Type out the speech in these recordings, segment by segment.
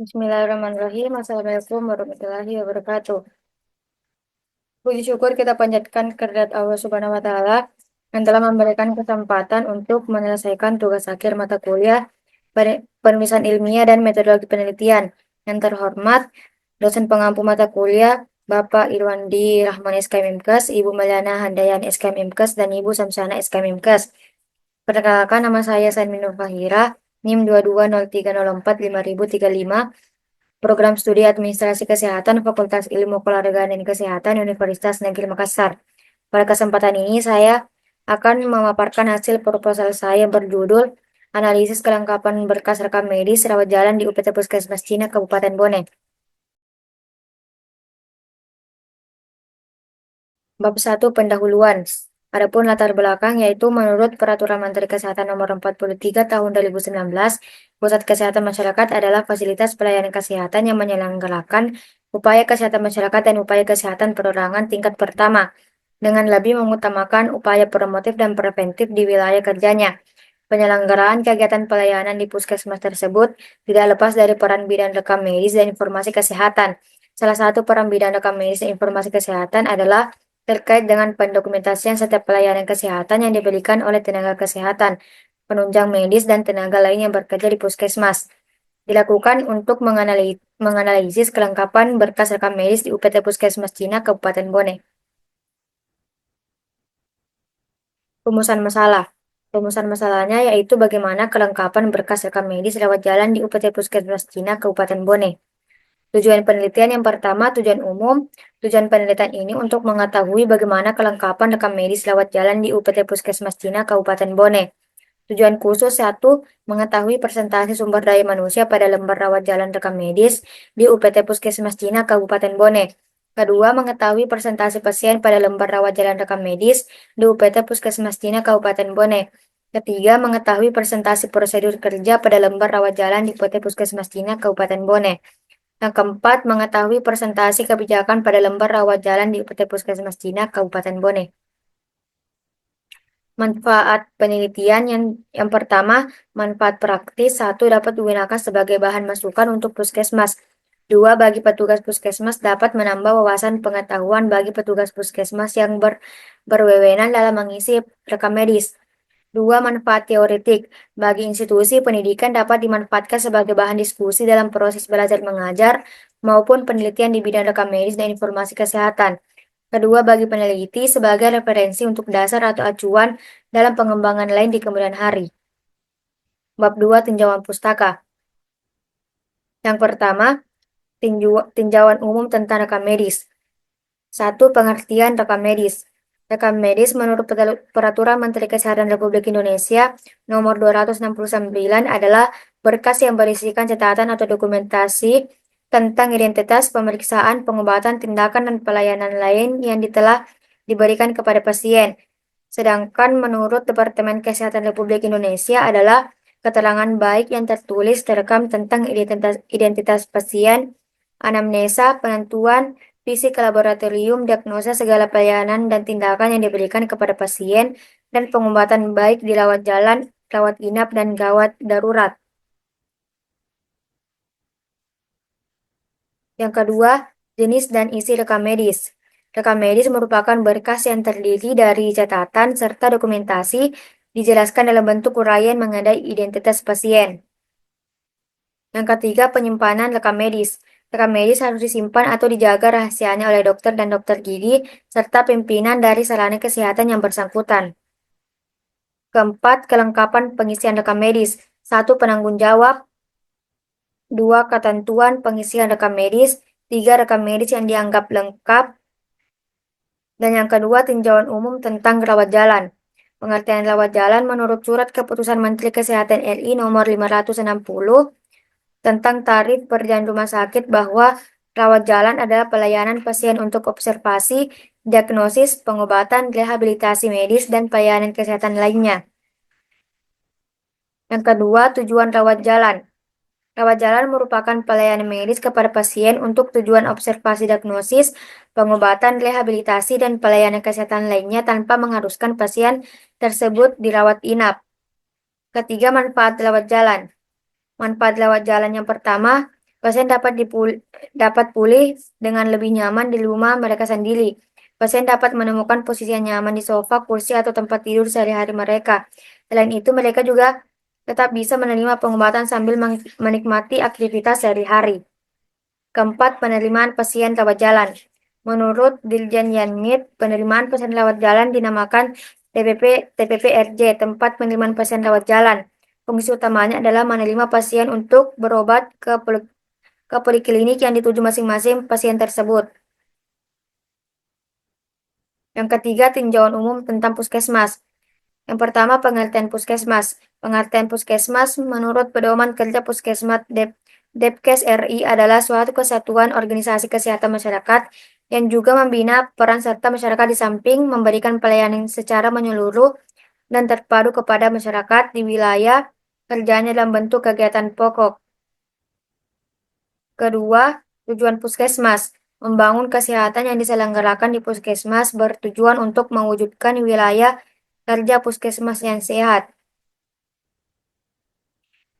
Bismillahirrahmanirrahim. Assalamualaikum warahmatullahi wabarakatuh. Puji syukur kita panjatkan kehadirat Allah Subhanahu wa Ta'ala yang telah memberikan kesempatan untuk menyelesaikan tugas akhir mata kuliah penulisan ilmiah dan metodologi penelitian. Yang terhormat, dosen pengampu mata kuliah Bapak Irwandi Rahman SKM Imkes, Ibu Meliana Handayan SKM Imkes, dan Ibu Samsana SKM Imkes. Perkenalkan, nama saya Sanminur Fahira, NIM 2203045035. Program Studi Administrasi Kesehatan Fakultas Ilmu Keluargaan dan Kesehatan Universitas Negeri Makassar. Pada kesempatan ini saya akan memaparkan hasil proposal saya berjudul Analisis Kelengkapan Berkas Rekam Medis Rawat Jalan di UPT Puskesmas Cina Kabupaten Bone. Bab 1 Pendahuluan. Adapun latar belakang yaitu menurut Peraturan Menteri Kesehatan Nomor 43 Tahun 2019, Pusat Kesehatan Masyarakat adalah fasilitas pelayanan kesehatan yang menyelenggarakan upaya kesehatan masyarakat dan upaya kesehatan perorangan tingkat pertama dengan lebih mengutamakan upaya promotif dan preventif di wilayah kerjanya. Penyelenggaraan kegiatan pelayanan di puskesmas tersebut tidak lepas dari peran bidan rekam medis dan informasi kesehatan. Salah satu peran bidan rekam medis dan informasi kesehatan adalah terkait dengan pendokumentasian setiap pelayanan kesehatan yang diberikan oleh tenaga kesehatan, penunjang medis, dan tenaga lain yang bekerja di puskesmas. Dilakukan untuk menganalisis kelengkapan berkas rekam medis di UPT Puskesmas Cina Kabupaten Bone. Rumusan masalah. Rumusan masalahnya yaitu bagaimana kelengkapan berkas rekam medis lewat jalan di UPT Puskesmas Cina Kabupaten Bone. Tujuan penelitian yang pertama, tujuan umum. Tujuan penelitian ini untuk mengetahui bagaimana kelengkapan rekam medis lewat jalan di UPT Puskesmas Cina Kabupaten Bone. Tujuan khusus 1. Mengetahui persentase sumber daya manusia pada lembar rawat jalan rekam medis di UPT Puskesmas Cina Kabupaten Bone. Kedua, mengetahui persentase pasien pada lembar rawat jalan rekam medis di UPT Puskesmas Cina Kabupaten Bone. Ketiga, mengetahui persentase prosedur kerja pada lembar rawat jalan di UPT Puskesmas Cina Kabupaten Bone. Yang keempat, mengetahui persentase kebijakan pada lembar rawat jalan di UPT Puskesmas Cina Kabupaten Bone. Manfaat penelitian yang pertama, manfaat praktis. 1. Dapat digunakan sebagai bahan masukan untuk puskesmas. 2. Bagi petugas puskesmas dapat menambah wawasan pengetahuan bagi petugas puskesmas yang berwenang dalam mengisi rekam medis. 2. Manfaat teoretik. Bagi institusi pendidikan dapat dimanfaatkan sebagai bahan diskusi dalam proses belajar mengajar maupun penelitian di bidang rekam medis dan informasi kesehatan. Kedua, bagi peneliti sebagai referensi untuk dasar atau acuan dalam pengembangan lain di kemudian hari. Bab 2 Tinjauan Pustaka. Yang pertama, tinjauan umum tentang rekam medis. 1. Pengertian rekam medis. Rekam medis menurut Peraturan Menteri Kesehatan Republik Indonesia Nomor 269 adalah berkas yang berisikan catatan atau dokumentasi tentang identitas, pemeriksaan, pengobatan, tindakan, dan pelayanan lain yang telah diberikan kepada pasien. Sedangkan menurut Departemen Kesehatan Republik Indonesia adalah keterangan baik yang tertulis terekam tentang identitas pasien, anamnesa, penentuan, fisik laboratorium, diagnosa segala pelayanan dan tindakan yang diberikan kepada pasien, dan pengobatan baik di rawat jalan, rawat inap, dan gawat darurat. Yang kedua, jenis dan isi rekam medis. Rekam medis merupakan berkas yang terdiri dari catatan serta dokumentasi dijelaskan dalam bentuk uraian mengenai identitas pasien. Yang ketiga, penyimpanan rekam medis. Rekam medis harus disimpan atau dijaga rahasianya oleh dokter dan dokter gigi serta pimpinan dari sarana kesehatan yang bersangkutan. Keempat, kelengkapan pengisian rekam medis. 1. Penanggung jawab. 2. Ketentuan pengisian rekam medis. 3. Rekam medis yang dianggap lengkap. Dan yang kedua, tinjauan umum tentang rawat jalan. Pengertian rawat jalan menurut Surat Keputusan Menteri Kesehatan RI Nomor 560 tentang tarif per jam rumah sakit bahwa rawat jalan adalah pelayanan pasien untuk observasi, diagnosis, pengobatan, rehabilitasi medis, dan pelayanan kesehatan lainnya. Yang kedua, tujuan rawat jalan. Rawat jalan merupakan pelayanan medis kepada pasien untuk tujuan observasi, diagnosis, pengobatan, rehabilitasi, dan pelayanan kesehatan lainnya tanpa mengharuskan pasien tersebut dirawat inap. Ketiga, manfaat rawat jalan. Manfaat lewat jalan yang pertama, Pasien dapat pulih dengan lebih nyaman di rumah mereka sendiri. Pasien dapat menemukan posisi yang nyaman di sofa, kursi, atau tempat tidur sehari-hari mereka. Selain itu, mereka juga tetap bisa menerima pengobatan sambil menikmati aktivitas sehari-hari. Keempat, penerimaan pasien lewat jalan. Menurut Dirjen Yanmit, penerimaan pasien lewat jalan dinamakan TPP-RJ, tempat penerimaan pasien lewat jalan. Fungsi utamanya adalah menerima pasien untuk berobat ke poliklinik yang dituju masing-masing pasien tersebut. Yang ketiga, tinjauan umum tentang puskesmas. Yang pertama, pengertian puskesmas. Pengertian puskesmas menurut Pedoman Kerja Puskesmas Depkes RI adalah suatu kesatuan organisasi kesehatan masyarakat yang juga membina peran serta masyarakat di samping memberikan pelayanan secara menyeluruh dan terpadu kepada masyarakat di wilayah kerjanya dalam bentuk kegiatan pokok. Kedua, tujuan puskesmas. Membangun kesehatan yang diselenggarakan di puskesmas bertujuan untuk mewujudkan wilayah kerja puskesmas yang sehat.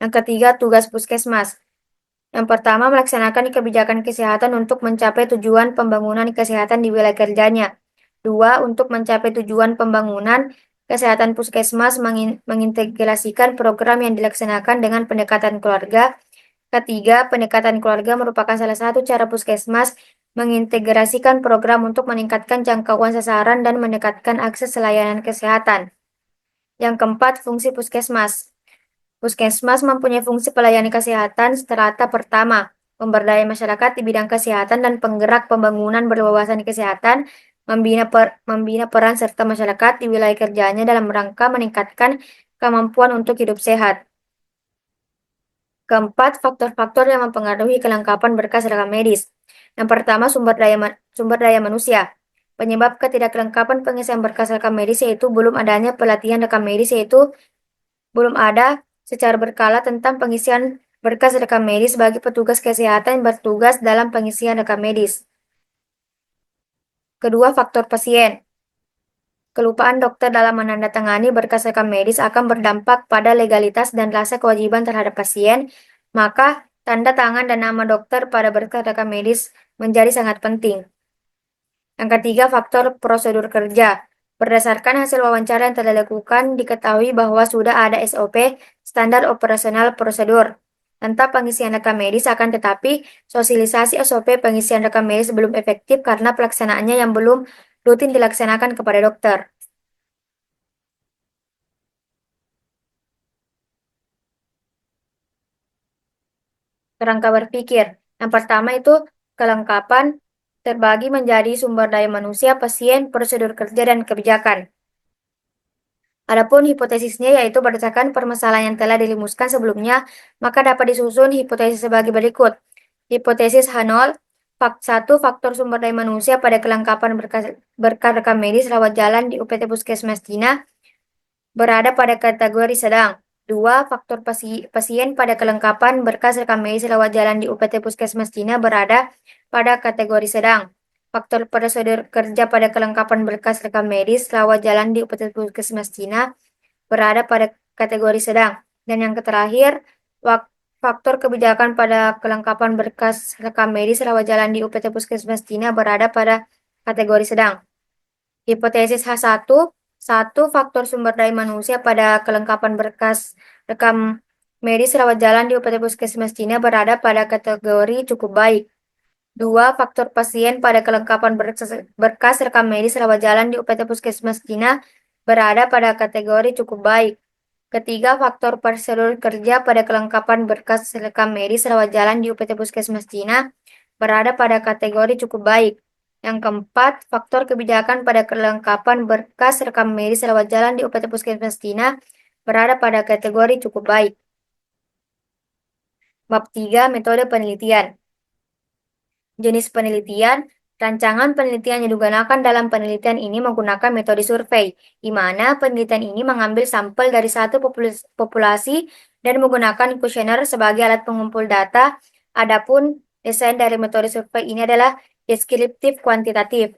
Yang ketiga, tugas puskesmas. Yang pertama, melaksanakan kebijakan kesehatan untuk mencapai tujuan pembangunan kesehatan di wilayah kerjanya. Dua, untuk mencapai tujuan pembangunan kesehatan puskesmas mengintegrasikan program yang dilaksanakan dengan pendekatan keluarga. Ketiga, pendekatan keluarga merupakan salah satu cara puskesmas mengintegrasikan program untuk meningkatkan jangkauan sasaran dan meningkatkan akses layanan kesehatan. Yang keempat, fungsi puskesmas. Puskesmas mempunyai fungsi pelayanan kesehatan strata pertama, pemberdayaan masyarakat di bidang kesehatan dan penggerak pembangunan berwawasan kesehatan, membina peran serta masyarakat di wilayah kerjanya dalam rangka meningkatkan kemampuan untuk hidup sehat. Keempat, faktor-faktor yang mempengaruhi kelengkapan berkas rekam medis. Yang pertama, sumber daya manusia. Penyebab ketidakkelengkapan pengisian berkas rekam medis yaitu belum adanya pelatihan rekam medis, yaitu belum ada secara berkala tentang pengisian berkas rekam medis bagi petugas kesehatan yang bertugas dalam pengisian rekam medis. Kedua, faktor pasien. Kelupaan dokter dalam menandatangani berkas rekam medis akan berdampak pada legalitas dan rasa kewajiban terhadap pasien, maka tanda tangan dan nama dokter pada berkas rekam medis menjadi sangat penting. Yang ketiga, faktor prosedur kerja. Berdasarkan hasil wawancara yang telah dilakukan, diketahui bahwa sudah ada SOP, standar operasional prosedur, tentang pengisian rekam medis, akan tetapi sosialisasi SOP pengisian rekam medis belum efektif karena pelaksanaannya yang belum rutin dilaksanakan kepada dokter. Kerangka berpikir. Yang pertama itu kelengkapan terbagi menjadi sumber daya manusia, pasien, prosedur kerja, dan kebijakan. Adapun hipotesisnya yaitu berdasarkan permasalahan yang telah dirumuskan sebelumnya, maka dapat disusun hipotesis sebagai berikut. Hipotesis H0, 1. Faktor sumber daya manusia pada kelengkapan berkas rekam medis rawat jalan di UPT Puskesmas Cina berada pada kategori sedang. 2. Faktor pasien pada kelengkapan berkas rekam medis rawat jalan di UPT Puskesmas Cina berada pada kategori sedang. Faktor prosedur kerja pada kelengkapan berkas rekam medis rawat jalan di UPT Puskesmas Cina berada pada kategori sedang. Dan yang terakhir, faktor kebijakan pada kelengkapan berkas rekam medis rawat jalan di UPT Puskesmas Cina berada pada kategori sedang. Hipotesis H1, 1. Faktor sumber daya manusia pada kelengkapan berkas rekam medis rawat jalan di UPT Puskesmas Cina berada pada kategori cukup baik. 2. Faktor pasien pada kelengkapan berkas rekam medis rawat jalan di UPT Puskesmas Cina berada pada kategori cukup baik. Ketiga, faktor prosedur kerja pada kelengkapan berkas rekam medis rawat jalan di UPT Puskesmas Cina berada pada kategori cukup baik. Yang keempat, faktor kebijakan pada kelengkapan berkas rekam medis rawat jalan di UPT Puskesmas Cina berada pada kategori cukup baik. Bab 3, metode penelitian. Jenis penelitian. Rancangan penelitian yang digunakan dalam penelitian ini menggunakan metode survei, di mana penelitian ini mengambil sampel dari satu populasi dan menggunakan kuesioner sebagai alat pengumpul data. Adapun desain dari metode survei ini adalah deskriptif kuantitatif.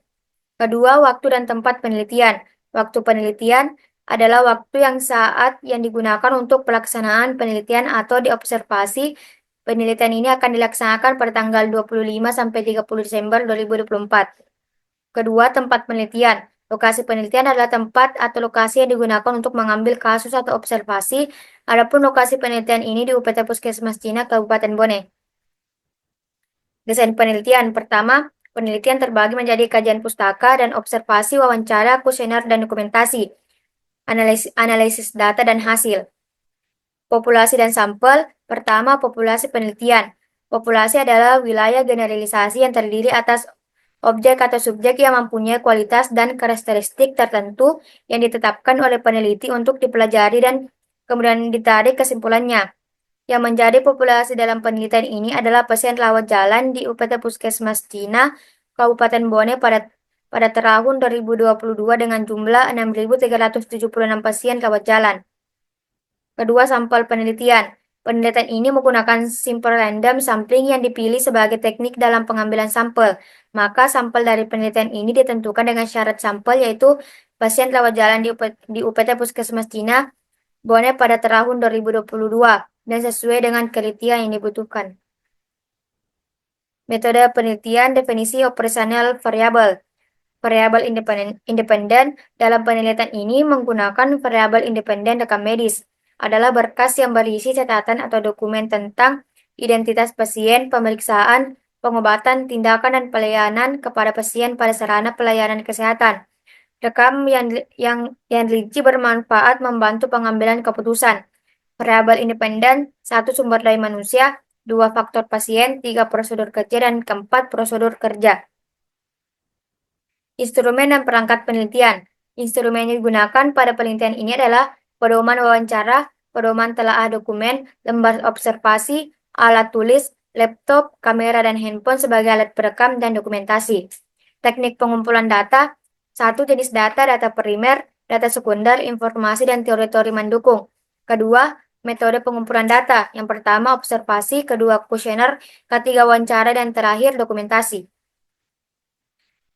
Kedua, waktu dan tempat penelitian. Waktu penelitian adalah waktu yang saat yang digunakan untuk pelaksanaan penelitian atau diobservasi Penelitian ini akan dilaksanakan pada tanggal 25 sampai 30 Desember 2024. Kedua, tempat penelitian. Lokasi penelitian adalah tempat atau lokasi yang digunakan untuk mengambil kasus atau observasi. Adapun lokasi penelitian ini di UPT Puskesmas Cina, Kabupaten Bone. Desain penelitian. Pertama, penelitian terbagi menjadi kajian pustaka dan observasi, wawancara, kuesioner, dan dokumentasi. Analisis data dan hasil. Populasi dan sampel. Pertama, populasi penelitian. Populasi adalah wilayah generalisasi yang terdiri atas objek atau subjek yang mempunyai kualitas dan karakteristik tertentu yang ditetapkan oleh peneliti untuk dipelajari dan kemudian ditarik kesimpulannya. Yang menjadi populasi dalam penelitian ini adalah pasien rawat jalan di UPT Puskesmas Cina, Kabupaten Bone pada tahun 2022 dengan jumlah 6.376 pasien rawat jalan. Kedua, sampel penelitian. Penelitian ini menggunakan simple random sampling yang dipilih sebagai teknik dalam pengambilan sampel. Maka sampel dari penelitian ini ditentukan dengan syarat sampel, yaitu pasien rawat jalan di UPT Puskesmas Cina, Bone pada tahun 2022 dan sesuai dengan kriteria yang dibutuhkan. Metode penelitian, definisi operasional variabel. Variabel independen dalam penelitian ini menggunakan variabel independen rekam medis adalah berkas yang berisi catatan atau dokumen tentang identitas pasien, pemeriksaan, pengobatan, tindakan, dan pelayanan kepada pasien pada sarana pelayanan kesehatan. Rekam yang rinci bermanfaat membantu pengambilan keputusan. Variabel independen, 1 sumber daya manusia, 2 faktor pasien, 3 prosedur kerja, dan 4 prosedur kerja. Instrumen dan perangkat penelitian. Instrumen yang digunakan pada penelitian ini adalah pedoman wawancara, pedoman telaah dokumen, lembar observasi, alat tulis, laptop, kamera, dan handphone sebagai alat perekam dan dokumentasi. Teknik pengumpulan data. 1. Jenis data, data primer, data sekunder, informasi, dan teori-teori mendukung. Kedua, metode pengumpulan data. Yang pertama, observasi, kedua, kuesioner, ketiga, wawancara, dan terakhir, dokumentasi.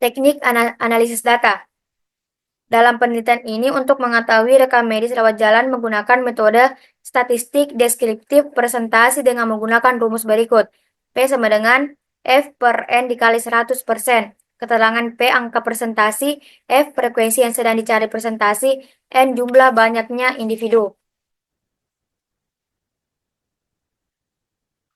Teknik analisis data. Dalam penelitian ini untuk mengetahui rekam medis rawat jalan menggunakan metode statistik deskriptif presentasi dengan menggunakan rumus berikut. P sama dengan F per N dikali 100%. Keterangan P angka presentasi, F frekuensi yang sedang dicari presentasi, N jumlah banyaknya individu.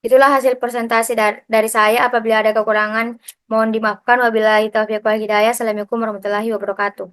Itulah hasil presentasi dari saya. Apabila ada kekurangan, mohon dimaafkan. Wabillahi taufiq wal hidayah. Assalamualaikum warahmatullahi wabarakatuh.